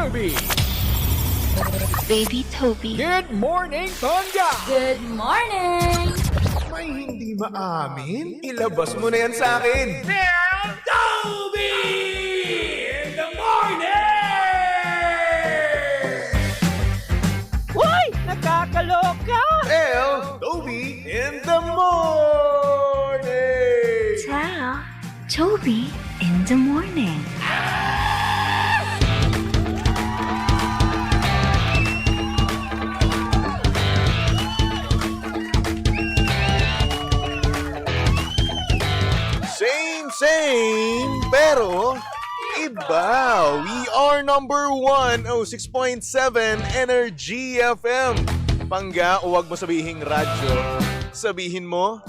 Toby. Baby Toby. Good morning, Tonga. Good morning! May hindi maamin? Ilabas mo na yan sa akin. Toby in the morning. Hoy! Nakakaloka! Toby in the morning! Tell Toby in the morning. Same, pero iba. We are number 106.7 Energy FM. Pangga, huwag mo sabihing radyo. Sabihin mo,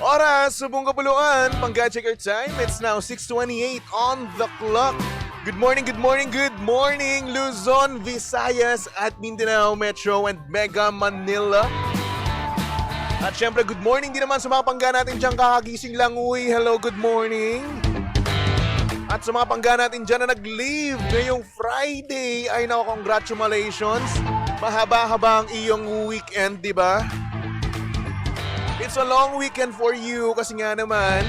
oras, subong kapuluan. Pangga, check your time. It's now 6:28 on the clock. Good morning, good morning, good morning, Luzon, Visayas at Mindanao Metro and Mega Manila. At syempre, good morning din naman sa mga pangga natin dyan kakagising lang. Uy, hello, good morning. At sa mga pangga natin dyan na nag-leave ngayong Friday, ay nako, congratulations. Mahaba-haba ang iyong weekend, di ba? It's a long weekend for you kasi nga naman,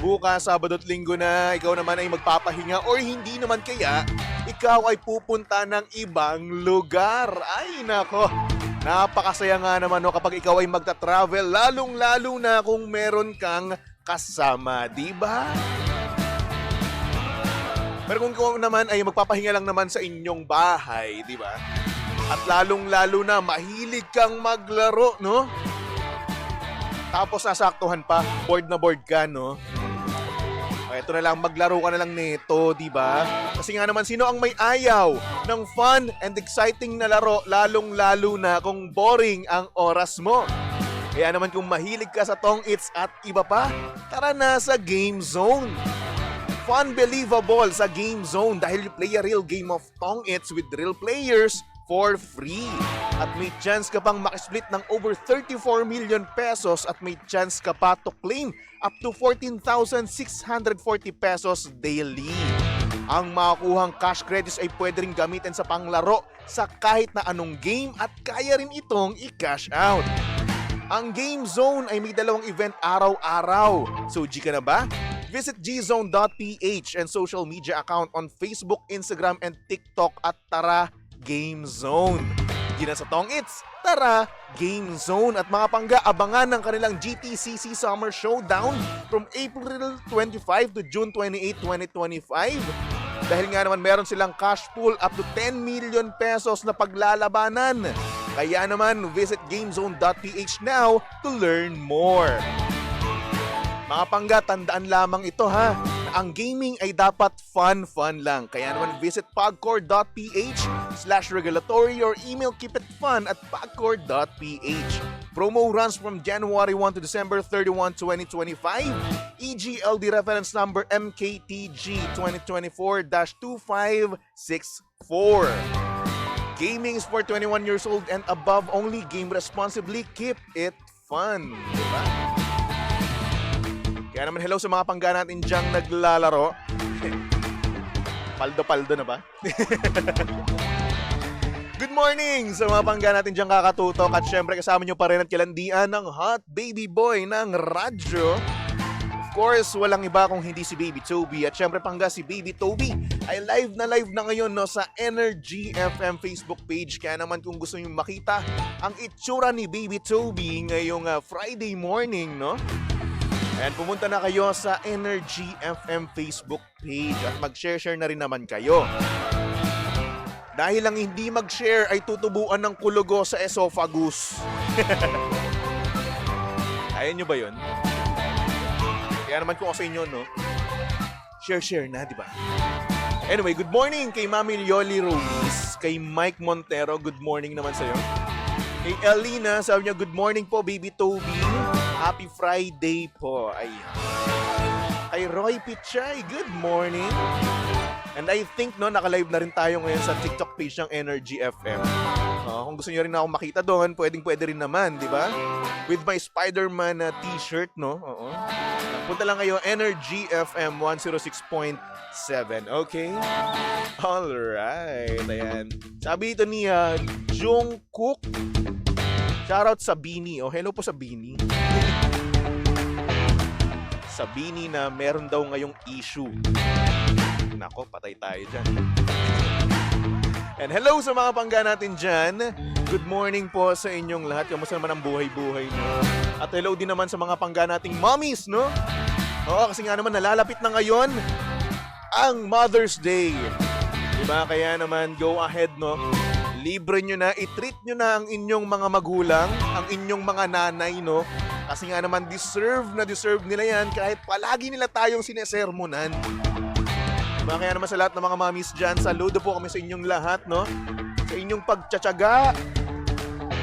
bukas, Sabado at Linggo na, ikaw naman ay magpapahinga or hindi naman kaya, ikaw ay pupunta ng ibang lugar. Ay nako, napakasaya nga naman no, kapag ikaw ay magta-travel, lalong-lalo na kung meron kang kasama, di ba? Pero kung ikaw naman ay magpapahinga lang naman sa inyong bahay, di ba? At lalong-lalo na mahilig kang maglaro, no? Tapos nasaktuhan pa, board na board ka, no? Ito na lang, maglaro ka na lang nito, di ba? Kasi nga naman, sino ang may ayaw ng fun and exciting na laro, lalong-lalo na kung boring ang oras mo? Kaya naman kung mahilig ka sa Tong Its at iba pa, tara na sa Game Zone. Fun believable sa Game Zone dahil you play a real game of Tong Its with real players for free. At may chance ka pang makisplit ng over 34 million pesos at may chance ka pa to claim up to 14,640 pesos daily. Ang makukuhang cash credits ay pwede rin gamitin sa panglaro sa kahit na anong game at kaya rin itong i-cash out. Ang Game Zone ay may dalawang event araw-araw. So, G ka na ba? Visit gzone.ph and social media account on Facebook, Instagram, and TikTok at tara Game Zone. Gina sa Tong Its, tara Game Zone. At mga pangga, abangan ng kanilang GTCC Summer Showdown from April 25 to June 28, 2025. Dahil nga naman meron silang cash pool up to 10 million pesos na paglalabanan. Kaya naman, visit gamezone.ph now to learn more. Mga pangga, tandaan lamang ito ha. Ang gaming ay dapat fun lang. Kaya naman visit pagcore.ph/regulatory or email keepitfun@pagcore.ph. Promo runs from January 1 to December 31, 2025. EGLD reference number MKTG 2024-2564. Gaming is for 21 years old and above only. Game responsibly. Keep it fun. Diba? Kaya naman hello sa mga pangga natin dyang naglalaro. Paldo-paldo na ba? Good morning sa mga pangga natin dyang kakatutok. At syempre kasama nyo pa rin at kilandian ng hot baby boy ng radyo. Of course, walang iba kung hindi si Baby Toby. At syempre pangga, si Baby Toby ay live na ngayon no, sa Energy FM Facebook page. Kaya naman kung gusto nyo makita ang itsura ni Baby Toby ngayong Friday morning, no? Ayan, pumunta na kayo sa Energy FM Facebook page at mag-share na rin naman kayo. Dahil lang hindi mag-share ay tutubuan ng kulugo sa esophagus. Ayan nyo ba yun? Kaya naman kung ako sa inyo, no? Share na, di ba? Anyway, good morning kay Mami Yoli Ruiz, kay Mike Montero, good morning naman sa'yo. Kay Elina, sabi niya, good morning po, Baby Toby. Happy Friday po. Ay. Kay Roy Pichay, good morning. And I think no, naka-live na rin tayo ngayon sa TikTok page ng Energy FM. Kung gusto niyo rin ako makita doon, pwede rin naman, di ba? With my Spider-Man t-shirt, no? Oo. Punta lang kayo, Energy FM 106.7, okay? Alright, ayan. Sabi ito ni Jungkook. Shoutout sa Bini. Hello po sa Bini. Sa Bini na meron daw ngayong issue. Nako, patay tayo dyan. And hello sa mga pangga natin dyan. Good morning po sa inyong lahat. Kamusta naman ang buhay-buhay nyo? At hello din naman sa mga pangga nating mommies, no? Oo, kasi nga naman nalalapit na ngayon ang Mother's Day. Diba? Kaya naman, go ahead, no? Libre nyo na, i-treat nyo na ang inyong mga magulang, ang inyong mga nanay, no? Kasi nga naman, deserve nila yan kahit palagi nila tayong sinesermonan. Kaya naman sa lahat ng mga mommies dyan, saludo po kami sa inyong lahat, no? Sa inyong pagtsatsaga.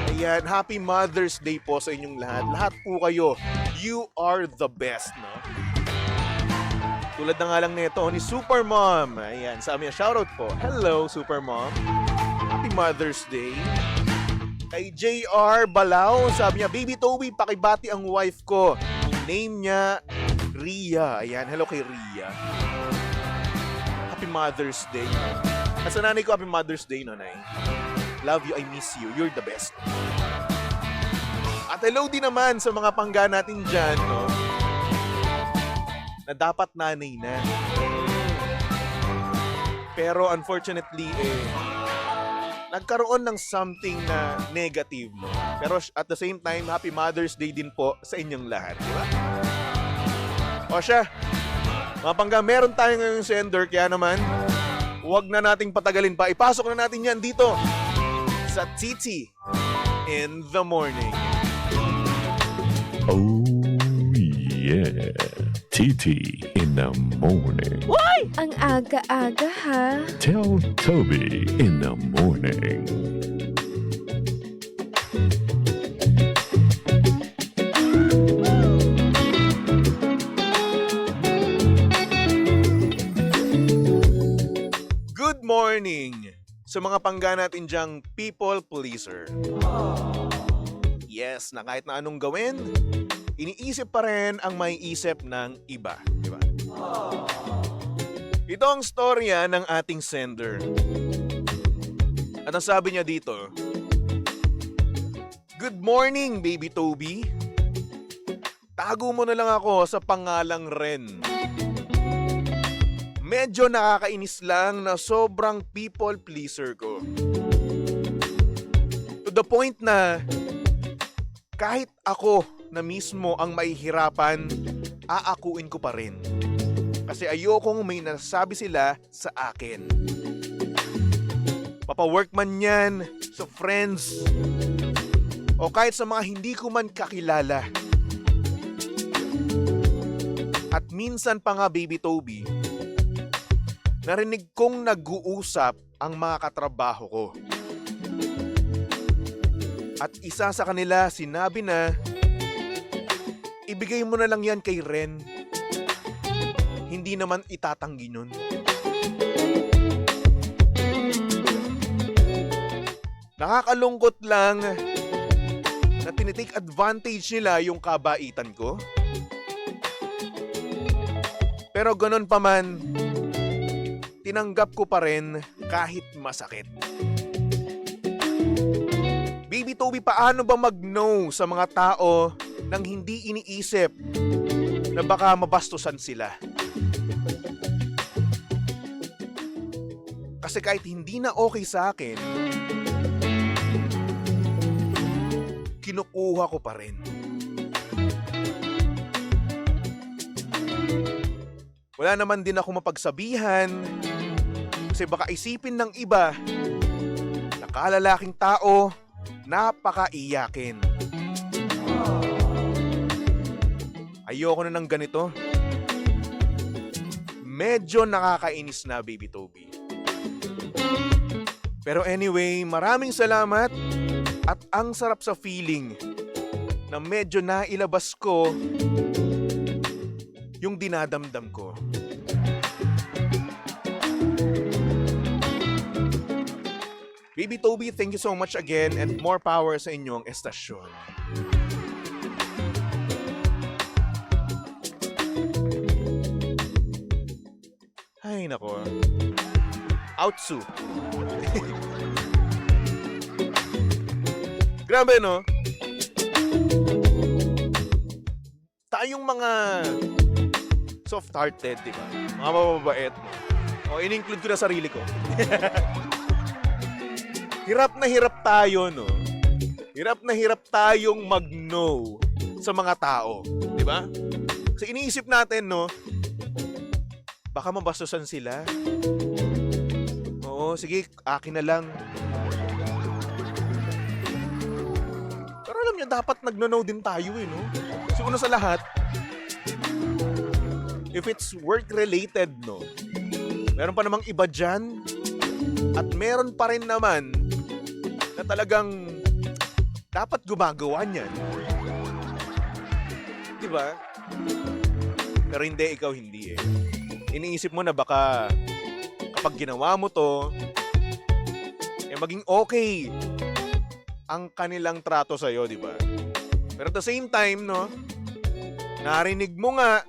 Ayan, happy Mother's Day po sa inyong lahat. Lahat po kayo, you are the best, no? Tulad na nga lang nito ni Supermom. Ayan, sa amin, shoutout po. Hello, Supermom. Happy Mother's Day. Kay JR Balao, sabi niya, Baby Toby, pakibati ang wife ko. Name niya, Ria. Ayan, hello kay Ria. Happy Mother's Day. At sa nanay ko, Happy Mother's Day, nanay. Love you, I miss you. You're the best. At hello din naman sa mga pangga natin dyan, no? Na dapat nanay na. Pero unfortunately, nagkaroon ng something na negative, no? Pero at the same time, Happy Mother's Day din po sa inyong lahat, di ba? O siya, mga pangga, meron tayo ngayong sender, kaya naman, huwag na nating patagalin pa. Ipasok na natin yan dito sa TT in the morning. Oh yeah, TT in the morning. Ang aga-aga ha. Tell Toby in the morning. Good morning sa mga pangga natin dyang people pleaser. Yes, na kahit na anong gawin, iniisip pa rin ang may isip ng iba, di ba? Ito ang storya ng ating sender. At ang sabi niya dito, Good morning, Baby Toby. Tago mo na lang ako sa pangalang Ren. Medyo nakakainis lang na sobrang people pleaser ko. To the point na kahit ako na mismo ang mahihirapan, aakuin ko pa rin. Kasi ayokong may nasabi sila sa akin. Papawork man yan, sa friends, o kahit sa mga hindi ko man kakilala. At minsan pa nga, Baby Toby, narinig kong nag-uusap ang mga katrabaho ko. At isa sa kanila sinabi na, ibigay mo na lang yan kay Ren. Hindi naman itatanggi nun. Nakakalungkot lang na tinitake advantage nila yung kabaitan ko. Pero ganun pa man, tinanggap ko pa rin kahit masakit. Baby Toby, paano ba mag-no sa mga tao nang hindi iniisip na baka mabastusan sila? Kasi kahit hindi na okay sa akin, kinukuha ko pa rin. Wala naman din ako mapagsabihan kasi baka isipin ng iba na kalalaking tao, napakaiyakin. Ayoko na ng ganito. Medyo nakakainis na, Baby Toby. Pero anyway, maraming salamat at ang sarap sa feeling na medyo nailabas ko yung dinadamdam ko. Baby Toby, thank you so much again and more power sa inyong estasyon. Ay, nako. Outsu. Grabe, no? Tayong mga soft-hearted, di ba? Mga mababait, no? O, in-include ko na sarili ko. Hirap na hirap tayo, no? Hirap na hirap tayong mag-no sa mga tao, di ba? Kasi iniisip natin, no? Baka mabastusan sila. Oo, sige, akin na lang. Pero alam nyo, dapat nagno-no din tayo eh, no? Kasi una sa lahat, if it's work-related, no? Meron pa namang iba dyan. At meron pa rin naman na talagang dapat gumagawa niyan. Di ba? Pero hindi, ikaw hindi eh. Iniisip mo na baka kapag ginawa mo to, eh maging okay ang kanilang trato sa'yo, di ba? Pero at the same time, no, narinig mo nga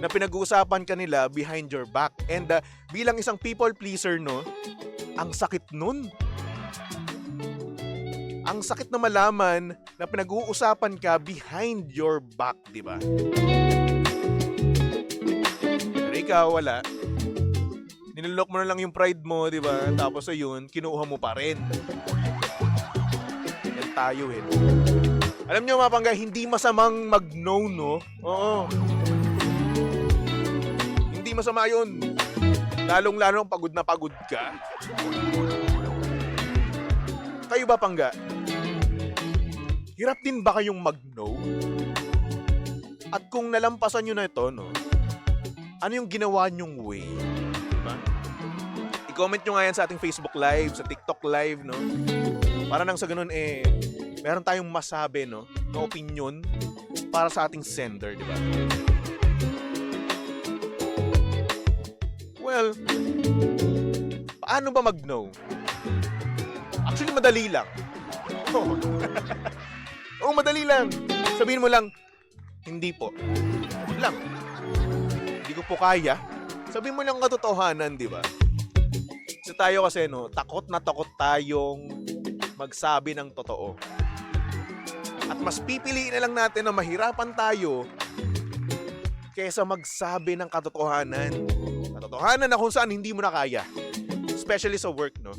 na pinag-uusapan ka nila behind your back. And bilang isang people pleaser, no, ang sakit nun. Ang sakit na malaman na pinag-uusapan ka behind your back, di ba? Pero ikaw, wala. Ninulok mo na lang yung pride mo, di ba? Tapos ayun, kinuha mo pa rin. Yan tayo eh. Alam nyo mga pangga, hindi masamang mag-no, no? Oo. Hindi masama yun. Lalong-lalo pagod na pagod ka. Kayo ba, pangga? Hirap din ba kayong mag-no? At kung nalampasan nyo na ito, no? Ano yung ginawa nyong way? Diba? I-comment nyo nga yan sa ating Facebook Live, sa TikTok Live, no? Para nang sa ganun, eh, meron tayong masabi, no? Na opinion para sa ating sender, di ba? Well, paano ba mag-no? Actually, madali lang. Oo, madali lang. Sabihin mo lang, hindi po. Lang. Hindi ko po kaya. Sabihin mo lang katotohanan, di ba? Kasi tayo kasi, no, takot na takot tayong magsabi ng totoo. At mas pipiliin na lang natin na mahirapan tayo kaysa magsabi ng katotohanan. Katotohanan na kung saan hindi mo na kaya. Especially sa work, no?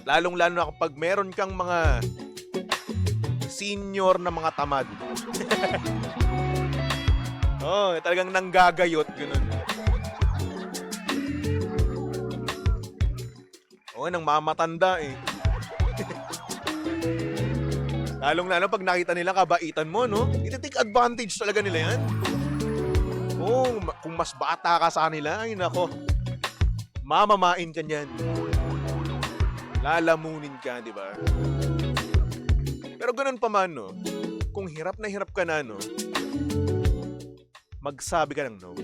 Lalong-lalo na kapag meron kang mga senior na mga tamad. Oh, talagang nanggagayot, ganun. Oo, nang mamatanda eh. Lalong-lalo pag nakita nila kabaitan mo, no? Iti-take advantage talaga nila yan. Oo, kung mas bata ka sa kanila, ay nako, mamamain ka niyan. Lalamunin ka, di ba? Pero ganun pa man, no? Kung hirap na hirap ka na, no? Magsabi ka ng no.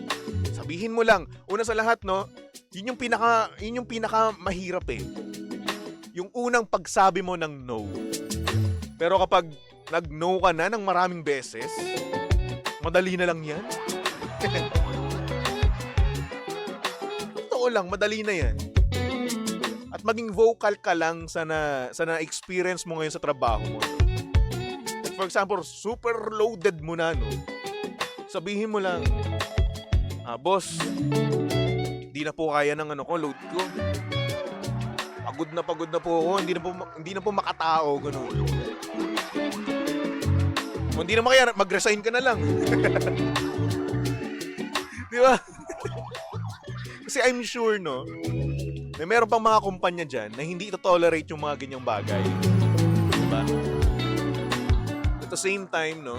Sabihin mo lang, una sa lahat, no? Yun yung pinaka mahirap eh. Yung unang pagsabi mo ng no. Pero kapag nag-no ka na ng maraming beses, madali na lang yan. Totoo lang, madali na yan. At maging vocal ka lang sa na-experience mo ngayon sa trabaho mo. For example, super loaded mo na, no? Sabihin mo lang, boss, di na po kaya ng load ko. Pagod na po ako, hindi na po makatao, gano'n. Kung hindi na makaya, mag-resign ka na lang. Di ba? Kasi I'm sure, no, may meron pang mga kumpanya dyan na hindi ito-tolerate yung mga ganyang bagay. Diba? At the same time, no,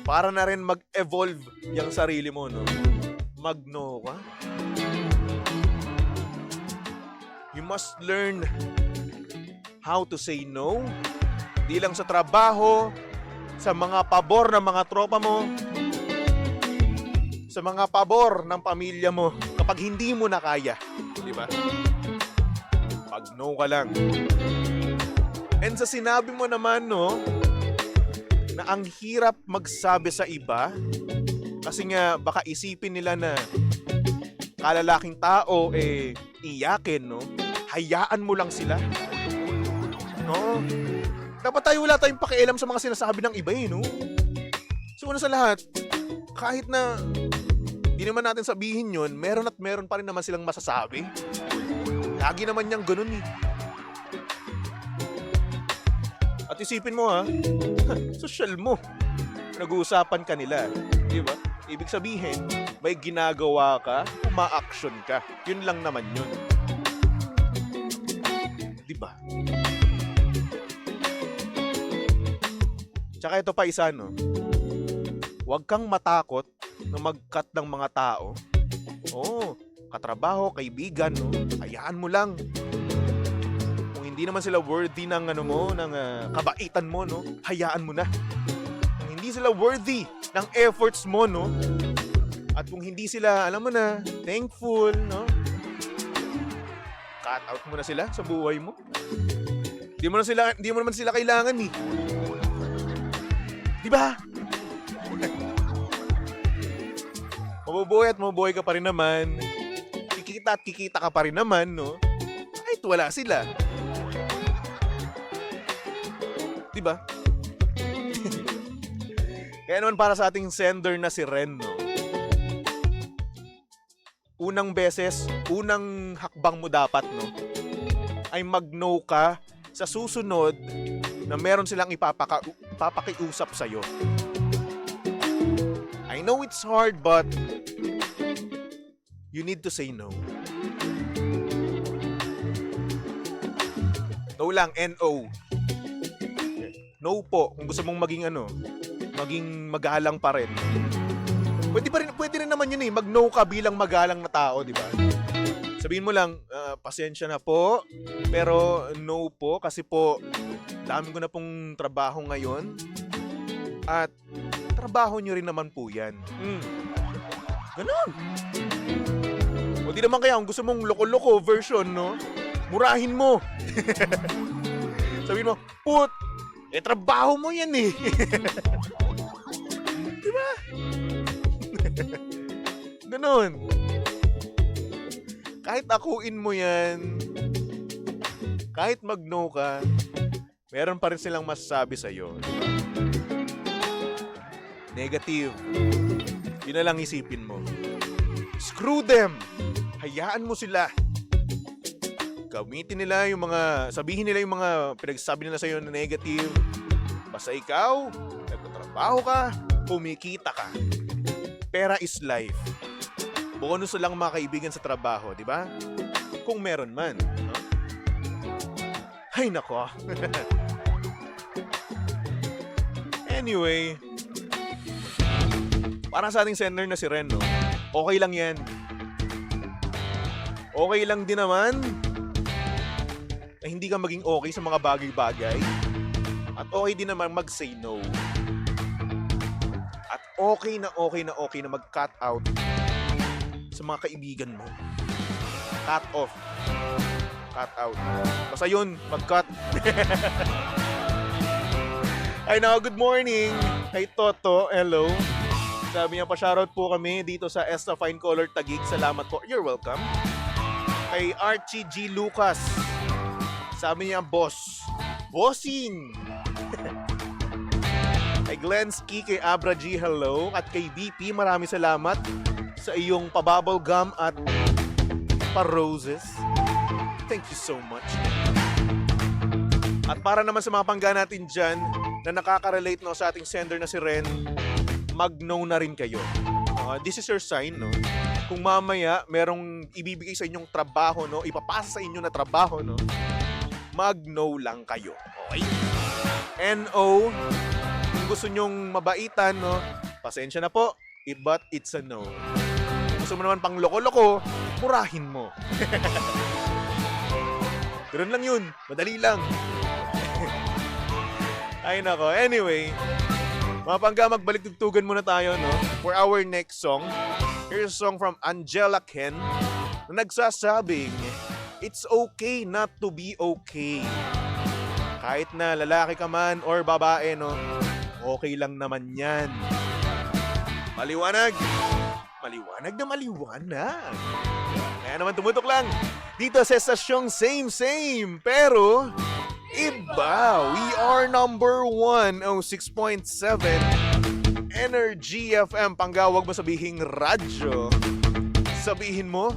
para na rin mag-evolve yung sarili mo, no, mag-no ka. You must learn how to say no. Di lang sa trabaho, sa mga pabor ng mga tropa mo, sa mga pabor ng pamilya mo kapag hindi mo na kaya. Di ba? Mag-no ka lang. And sa sinabi mo naman, no, na ang hirap magsabi sa iba kasi nga baka isipin nila na kalalaking tao iyakin, no? Hayaan mo lang sila. No? Dapat tayo wala tayong pakialam sa mga sinasabi ng iba, no? So una sa lahat, kahit na di naman natin sabihin yun, meron at meron pa rin naman silang masasabi. Lagi naman niyang ganun eh. At isipin mo ha, social mo. Nag-uusapan ka nila. Di ba? Ibig sabihin, may ginagawa ka, uma-action ka. Yun lang naman yun. Di ba? Tsaka ito pa isa, no? Huwag kang matakot na mag-cut ng mga tao. Oo, katrabaho, kaibigan, no? Hayaan mo lang. Kung hindi naman sila worthy ng ng kabaitan mo, no? Hayaan mo na. Kung hindi sila worthy ng efforts mo, no? At kung hindi sila, alam mo na, thankful, no? Cut out mo na sila sa buhay mo. Hindi mo naman sila kailangan eh. Di ba? Mabubuhay ka pa rin naman. Kikita ka pa rin naman, no? Kahit wala sila. Di ba? Kaya naman para sa ating sender na si Ren, no? Unang beses, unang hakbang mo dapat, no? Ay mag-no ka sa susunod na meron silang ipapakiusap sa'yo. I know it's hard, but you need to say no. No lang, N-O. No po, kung gusto mong maging magalang pa rin. Pwede rin naman yun eh, mag-no ka bilang magalang na tao, di ba? Sabihin mo lang, pasensya na po, pero no po, kasi po, dami ko na pong trabaho ngayon, at trabaho nyo rin naman po yan. Ganon. O di naman kaya, kung gusto mong loko-loko version, no? Murahin mo. Sabihin mo, put, trabaho mo yan eh. Diba? Ganon. Kahit akuin mo yan, kahit mag-no ka, meron pa rin silang masasabi sa'yo. Negative. Yun na lang isipin mo. Screw them! Hayaan mo sila. Gamitin nila sabihin nila yung mga pinagsasabi nila sa'yo na negative. Basta ikaw, nagtatrabaho ka, kumikita ka. Pera is life. Bonus lang mga kaibigan sa trabaho, di ba? Kung meron man. No? Ay, nako. Anyway, para sa ating sender na si Ren, no? Okay lang yan. Okay lang din naman na hindi ka maging okay sa mga bagay-bagay. At okay din naman mag-say no. At okay na mag-cut out sa mga kaibigan mo. Cut off. Cut out. Basta yun, mag-cut. Ay na, good morning. Kay Toto, hello. Sabi niya, pa-shoutout po kami dito sa Esta Fine Color Taguig. Salamat po. You're welcome. Kay Archie G. Lucas. Sabi niya, boss. Bossing! Kay Glenn Ski, kay Abra G, hello. At kay BP, maraming salamat sa iyong pa-bubble gum at pa-roses. Thank you so much. At para naman sa mga pangga natin dyan na nakaka-relate no, sa ating sender na si Ren, mag-no na rin kayo. This is your sign, no? Kung mamaya merong ibibigay sa inyong trabaho, no? Ipapasa sa inyo na trabaho, no? Mag-no lang kayo. Okay? N-O. Kung gusto nyong mabaitan, no? Pasensya na po. But it's a no. Gusto mo naman pang loko-loko, murahin mo. Ganun lang yun. Madali lang. Ay nako. Anyway, mga pangga, magbalik tugtugan muna tayo, no? For our next song. Here's a song from Angela Ken na nagsasabing, It's okay not to be okay. Kahit na lalaki ka man or babae, no? Okay lang naman yan. Maliwanag. Maliwanag na maliwanag. Kaya naman tumutok lang dito sa estasyong same, pero iba. We are number 1, 6.7 Energy FM. Panggawag mo sabihin radyo. Sabihin mo